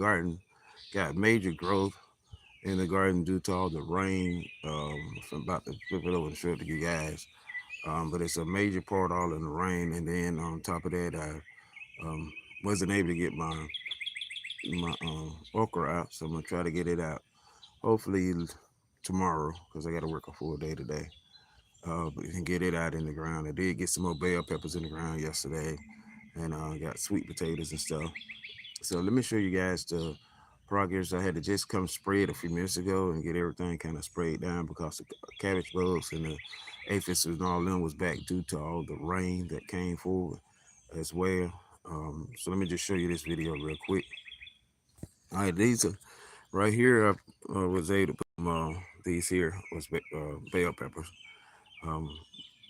garden got major growth in the garden due to all the rain. So I'm about to flip it over and show it to you guys. But it's a major part all in the rain, and then on top of that, I wasn't able to get my okra out, so I'm gonna try to get it out. Hopefully tomorrow, because I got to work a full day today. But you can get it out in the ground. I did get some more bell peppers in the ground yesterday, and got sweet potatoes and stuff. So let me show you guys the progress. I had to just come spray it a few minutes ago and get everything kind of sprayed down because the cabbage bugs and the aphids and all them was back due to all the rain that came forward as well. So let me just show you this video real quick. All right, these are right here. I was able to put these here was bell peppers, um,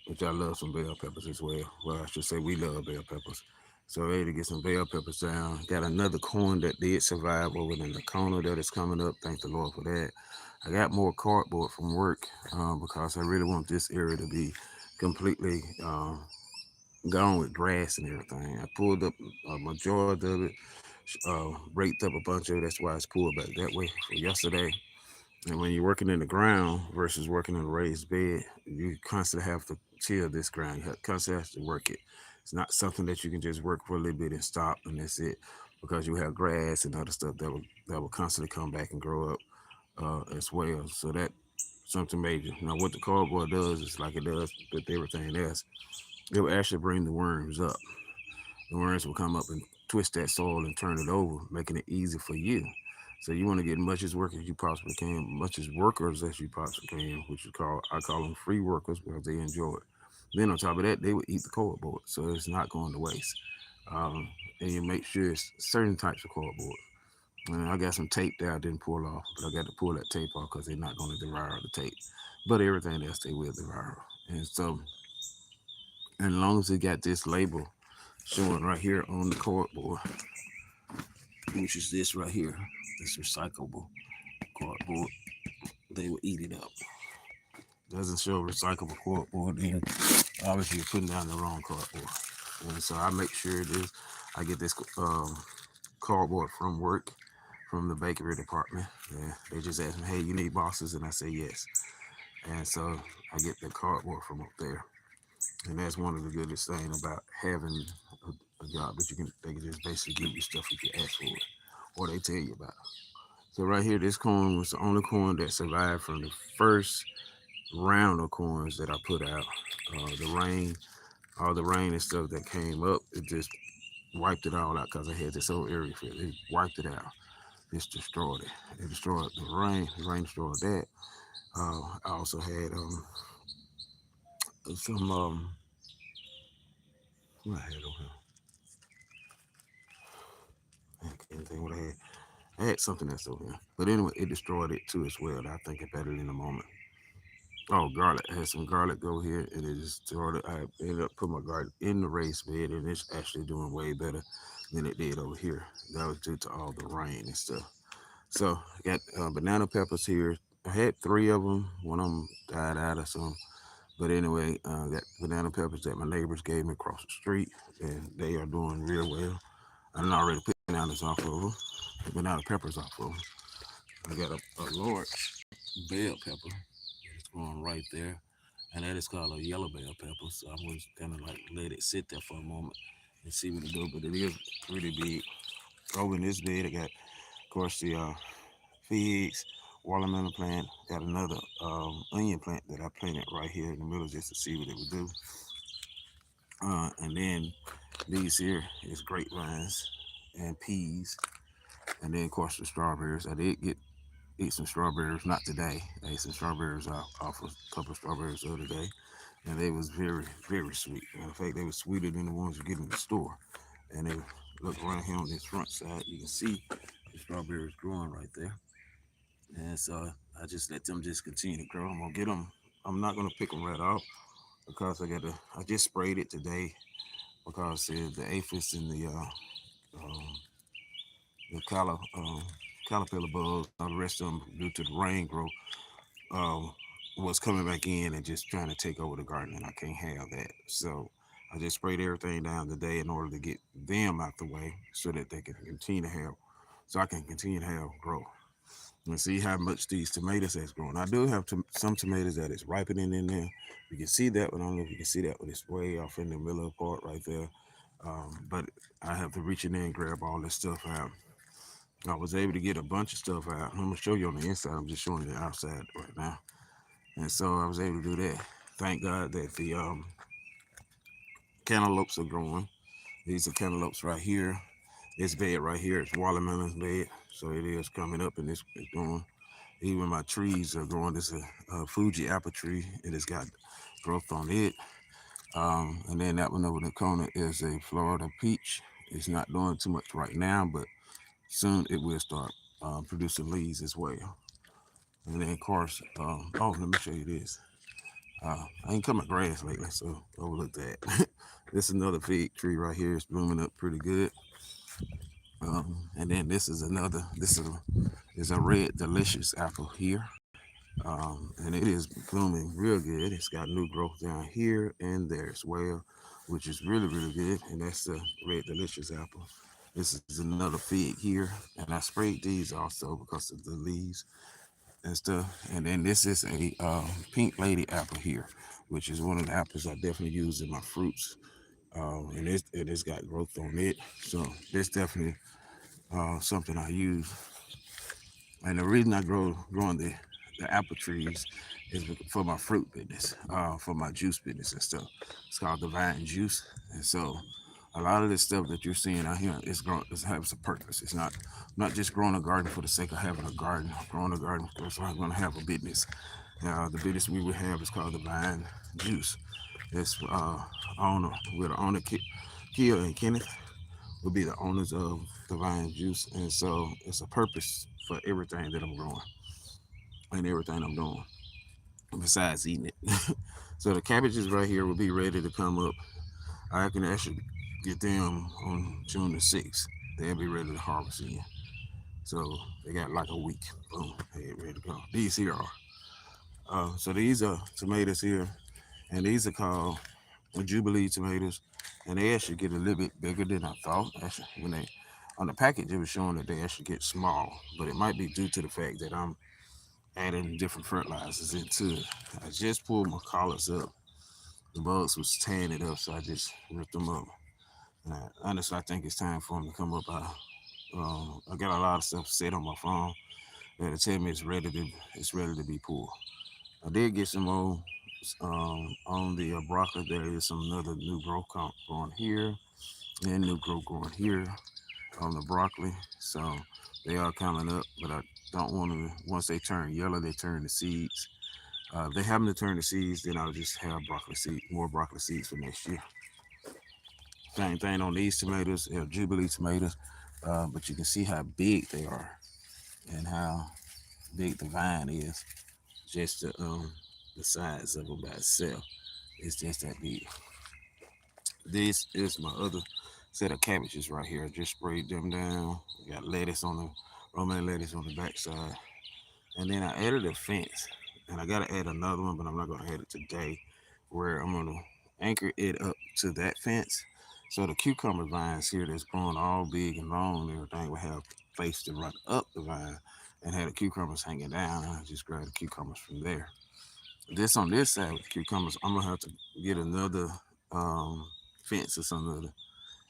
which I love some bell peppers as well. Well, I should say we love bell peppers. So ready to get some bell peppers down. Got another corn that did survive over in the corner that is coming up. Thank the Lord for that. I got more cardboard from work because I really want this area to be completely gone with grass and everything. I pulled up a majority of it, raked up a bunch of it. That's why it's pulled back that way for yesterday. And when you're working in the ground versus working in a raised bed, you constantly have to till this ground. You constantly have to work it. It's not something that you can just work for a little bit and stop and that's it, because you have grass and other stuff that will constantly come back and grow up as well. So that something major. Now what the cardboard does is like it does with everything else. It will actually bring the worms up. The worms will come up and twist that soil and turn it over, making it easy for you. So you want to get much as work as you possibly can, much as workers as you possibly can, which I call them free workers because they enjoy it. Then on top of that, they will eat the cardboard, so it's not going to waste. Um, and you make sure it's certain types of cardboard. And I got some tape there I didn't pull off, but I got to pull that tape off because they're not going to devour the tape. But everything else they will devour. And so, and as long as it got this label showing right here on the cardboard, which is this right here, this recyclable cardboard, they will eat it up. Doesn't show recyclable cardboard, then obviously you're putting down the wrong cardboard. And so I make sure it is. I get this cardboard from work, from the bakery department. Yeah, they just ask me, "Hey, you need boxes?" And I say yes. And so I get the cardboard from up there. And that's one of the goodest things about having a job that they can just basically give you stuff if you ask for it, or they tell you about it. So right here, this corn was the only corn that survived from the first round of corns that I put out. The rain, all the rain and stuff that came up, it just wiped it all out because I had this whole area filled. It wiped it out. Just destroyed it. It destroyed the rain. The rain destroyed that. I also had some what I had over here. I can't think what I had. I had something else over here. But anyway, it destroyed it too as well. I'll think about it in a moment. Oh, garlic. I had some garlic over here and it just destroyed it. I ended up putting my garlic in the raised bed and it's actually doing way better than it did over here. That was due to all the rain and stuff. So I got banana peppers here. I had three of them. One of them died out or something. But anyway, got banana peppers that my neighbors gave me across the street, and they are doing real well. I done already put bananas off of them, banana peppers off of them. I got a large bell pepper that's growing right there, and that is called a yellow bell pepper. So I'm going to kind of like let it sit there for a moment and see what it do. But it is pretty big. Over in this bed, I got, of course, the figs, watermelon plant. Got another onion plant that I planted right here in the middle just to see what it would do. And then these here is grapevines and peas, and then of course the strawberries. I did get eat some strawberries, not today. I ate some strawberries off a couple of strawberries the other day, and they was very sweet. In fact, they were sweeter than the ones you get in the store. And they look around here on this front side, you can see the strawberries growing right there. And so I just let them just continue to grow. I'm gonna get them. I'm not gonna pick them right off because I just sprayed it today because the aphids and um, the caterpillar bugs and all the rest of them due to the rain growth um, was coming back in and just trying to take over the garden, and I can't have that. So I just sprayed everything down today in order to get them out the way so that they can continue to have so I can continue to have growth and see how much these tomatoes has grown. I do have some tomatoes that is ripening in there. You can see that one. I don't know if you can see that, but it's way off in the middle part right there. But I have to reach in there and grab all this stuff out. I was able to get a bunch of stuff out. I'm gonna show you on the inside. I'm just showing you the outside right now. And so I was able to do that. Thank God that the cantaloupes are growing. These are cantaloupes right here. This bed right here is watermelon bed. So it is coming up and it's growing. Even my trees are growing. This is a Fuji apple tree. It has got growth on it. And then that one over the corner is a Florida peach. It's not doing too much right now, but soon it will start producing leaves as well. And then of course, oh, let me show you this. I ain't cut my grass lately, so overlook that. This is another fig tree right here. It's blooming up pretty good. And then this is another. Is a red delicious apple here. And it is blooming real good. It's got new growth down here and there as well, which is really, really good. And that's the red delicious apple. This is another fig here. And I sprayed these also because of the leaves and stuff. And then this is a pink lady apple here, which is one of the apples I definitely use in my fruits. And it's got growth on it. So that's definitely something I use. And the reason I growing the apple trees is for my fruit business, for my juice business and stuff. It's called Divine Juice. And so a lot of this stuff that you're seeing out here is grown, it has a purpose. It's not just growing a garden for the sake of having a garden. Growing a garden because I'm going to have a business. The business we will have is called Divine Juice. It's owner, we're the owner, Kia and Kenneth will be the owners of Divine Juice. And so it's a purpose for everything that I'm growing and everything I'm doing besides eating it. So the cabbages right here will be ready to come up. I can actually get them on June the 6th. They'll be ready to harvest in. So they got like a week. Boom, they ready to go. These here are. So these are tomatoes here, and these are called Jubilee tomatoes, and they actually get a little bit bigger than I thought. Actually, when they on the package, it was showing that they actually get small, but it might be due to the fact that I'm adding different fertilizers into it. I just pulled my collars up. The bugs was tearing it up, so I just ripped them up. And honestly, I think it's time for them to come up. I got a lot of stuff set on my phone that tell me it's ready to be pulled. I did get some more on the broccoli. There is some another new growth growing here and new growth growing here on the broccoli. So they are coming up, but I don't want to. Once they turn yellow, they turn to seeds. If they happen to turn to seeds, then I'll just have more broccoli seeds for next year. Same thing on these tomatoes, they're Jubilee tomatoes, but you can see how big they are and how big the vine is. Just the size of them by itself, it's just that big. This is my other set of cabbages right here. I just sprayed them down. We got lettuce on the romaine lettuce on the backside. And then I added a fence. And I gotta add another one, but I'm not gonna add it today, where I'm gonna anchor it up to that fence. So the cucumber vines here that's growing all big and long and everything will have place to run up the vine and have the cucumbers hanging down. And I just grab the cucumbers from there. This on this side with the cucumbers, I'm gonna have to get another um, fence or something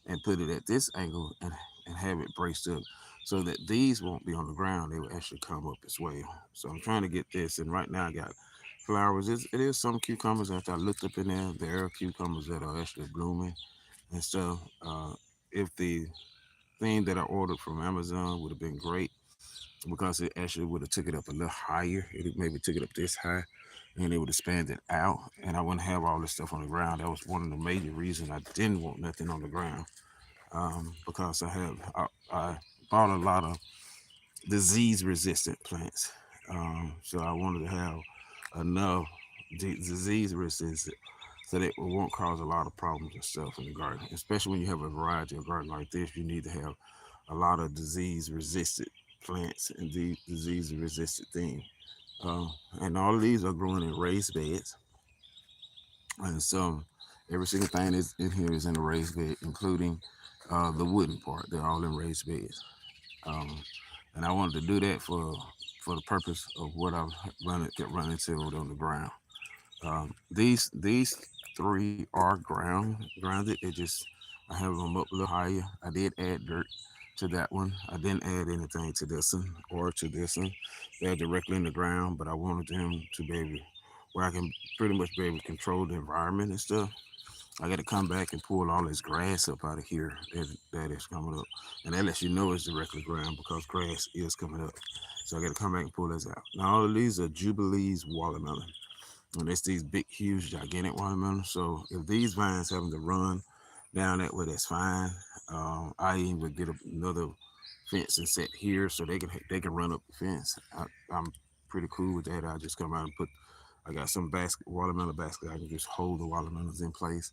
and put it at this angle and have it braced up so that these won't be on the ground. They will actually come up as well. So I'm trying to get this. And right now I got flowers. It is some cucumbers after I looked up in there. There are cucumbers that are actually blooming and stuff. If the thing that I ordered from Amazon would have been great because it actually would have took it up a little higher. It maybe took it up this high and it would expand it out and I wouldn't have all this stuff on the ground. That was one of the major reasons I didn't want nothing on the ground because I bought a lot of disease resistant plants. So I wanted to have enough disease resistant so that it won't cause a lot of problems and stuff in the garden. Especially when you have a variety of garden like this, you need to have a lot of disease resistant plants and disease resistant things. Uh, and all of these are growing in raised beds. And so every single thing is in here is in a raised bed, including the wooden part. They're all in raised beds. um, and I wanted to do that for the purpose of what I kept running to on the ground. These three are grounded. They just I have them up a little higher. I did add dirt to that one. I didn't add anything to this one or to this one. They're directly in the ground, but I wanted them to be able where I can pretty much be able to control the environment and stuff. I got to come back and pull all this grass up out of here that is coming up, and that lets you know it's directly ground because grass is coming up. So I got to come back and pull this out. Now all of these are Jubilee's watermelon. And it's these big, huge, gigantic watermelons. So if these vines having to run down that way, that's fine. I even would get another fence and set here so they can run up the fence. I'm pretty cool with that. I just come out and put. I got some watermelon basket. I can just hold the watermelons in place.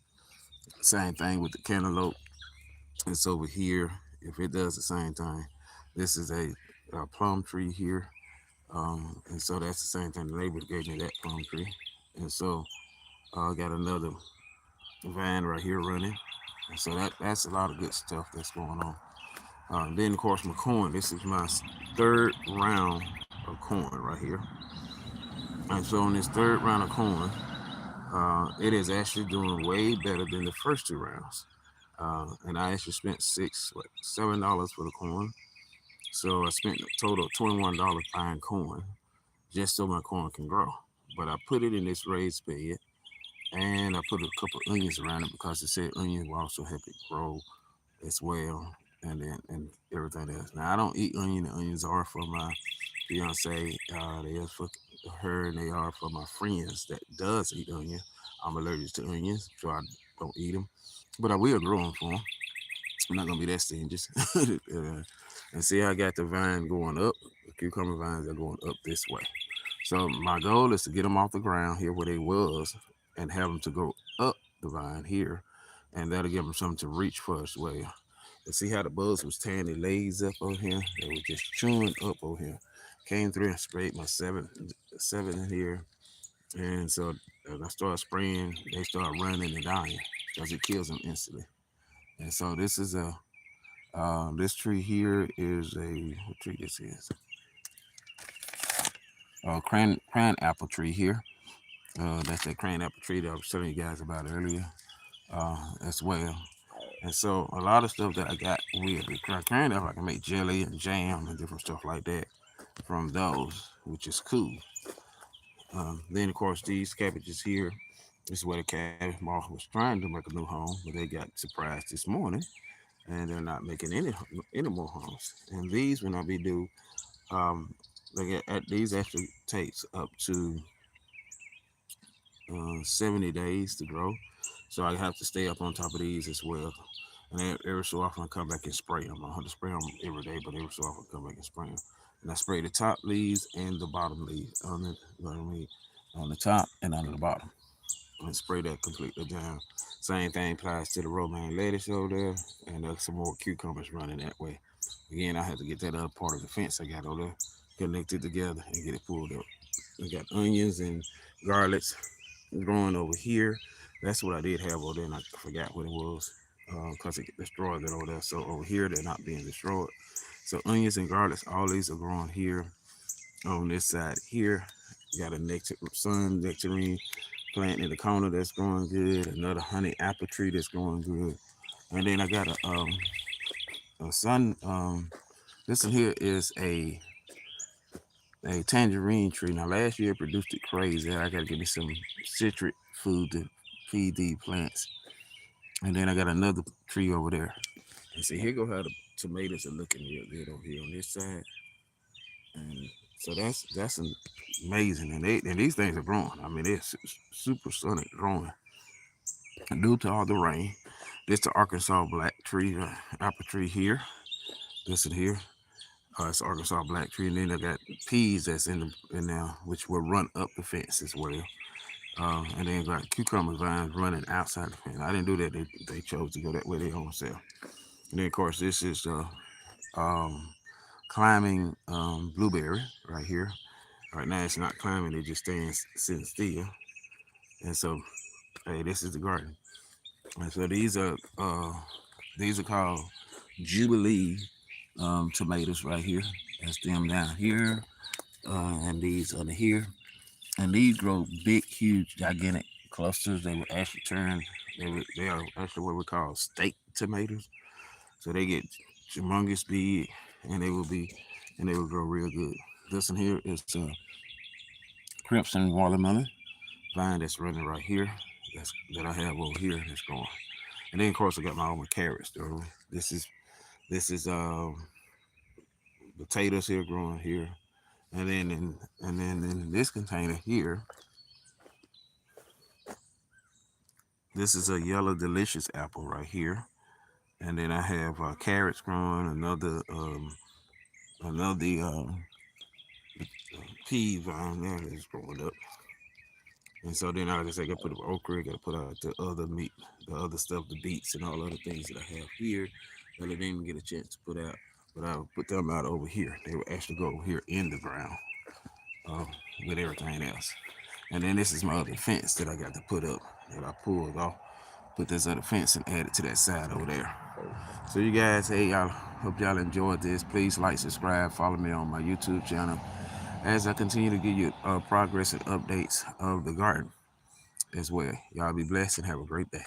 Same thing with the cantaloupe. It's over here. If it does the same thing, this is a plum tree here. And so that's the same thing. The neighbor gave me that plum tree. And so I got another van right here running. And so that's a lot of good stuff that's going on. Then of course my corn. This is my third round of corn right here. And so on this third round of corn, it is actually doing way better than the first two rounds. And I actually spent $7 for the corn. So I spent a total of $21 buying corn just so my corn can grow. But I put it in this raised bed and I put a couple onions around it because it said onions will also help it grow as well, and everything else. Now I don't eat onion. The onions are for my fiance. They are for her, and they are for my friends that does eat onion. I'm allergic to onions, so I don't eat them, but I will grow them for them. I'm not gonna be that stingy. And see, I got the vine going up. The cucumber vines are going up this way. So my goal is to get them off the ground here where they was, and have them to go up the vine here, and that'll give them something to reach for as well. And see how the bugs was tearing their legs up over here? They were just chewing up over here. Came through and sprayed my seven in here, and so as I started spraying, they started running and dying because it kills them instantly. And so this is this tree here is what tree this is? Cran apple tree here. That's that cran apple tree that I was telling you guys about earlier as well. And so a lot of stuff that I got with the cran apple, I can make jelly and jam and different stuff like that from those, which is cool. Then of course these cabbages here, this is where the cabbage moth was trying to make a new home, but they got surprised this morning, and they're not making any more homes. And these when I be due, um, these actually takes up to 70 days to grow. So I have to stay up on top of these as well. And every so often I come back and spray them. I don't have to spray them every day, but every so often I come back and spray them. And I spray the top leaves and the bottom leaves on the top and under the bottom. And spray that completely down. Same thing applies to the romaine lettuce over there, and there's some more cucumbers running that way. Again, I have to get that other part of the fence I got over there connected together and get it pulled up. I got onions and garlics growing over here. That's what I did have over there, and I forgot what it was because it destroyed it over there. So over here, they're not being destroyed. So onions and garlics, all these are growing here on this side here. Got a nectarine plant in the corner that's growing good. Another honey apple tree that's growing good. And then I got a sun. This one here is a tangerine tree. Now last year it produced it crazy. I gotta give me some citric food to feed these plants. And then I got another tree over there. And see, here go how the tomatoes are looking real good over here on this side. And so that's amazing. And these things are growing. I mean, they're super sonic growing due to all the rain. This the Arkansas black tree, apple tree here. This one here. It's Arkansas black tree, and then I got peas that's in there, which will run up the fence as well. And then got cucumber vines running outside the fence. I didn't do that. They chose to go that way their own self. And then of course this is um, climbing blueberry right here. Right now it's not climbing; it just sitting still. And so, hey, this is the garden. And so these are called Jubilee tomatoes right here. That's them down here, and these under here. And these grow big, huge, gigantic clusters. They will actually turn. They are actually what we call steak tomatoes. So they get humongous big, and they will grow real good. This one here is a crimson watermelon vine that's running right here. That I have over here that's growing. And then of course I got my own carrots though. This is potatoes here growing here. And then in this container here, this is a yellow delicious apple right here. And then I have carrots growing, another pea vine there that's growing up. And so then I just I gotta put the okra, gotta put out the other meat, the other stuff, the beets and all other things that I have here that I didn't even get a chance to put out. But I'll put them out over here. They will actually go over here in the ground uh, with everything else. And then this is my other fence that I got to put up that I pulled off. Put this other fence and add it to that side over there. So you guys, hey y'all, hope y'all enjoyed this. Please like, subscribe, follow me on my YouTube channel as I continue to give you progress and updates of the garden as well. Y'all be blessed and have a great day.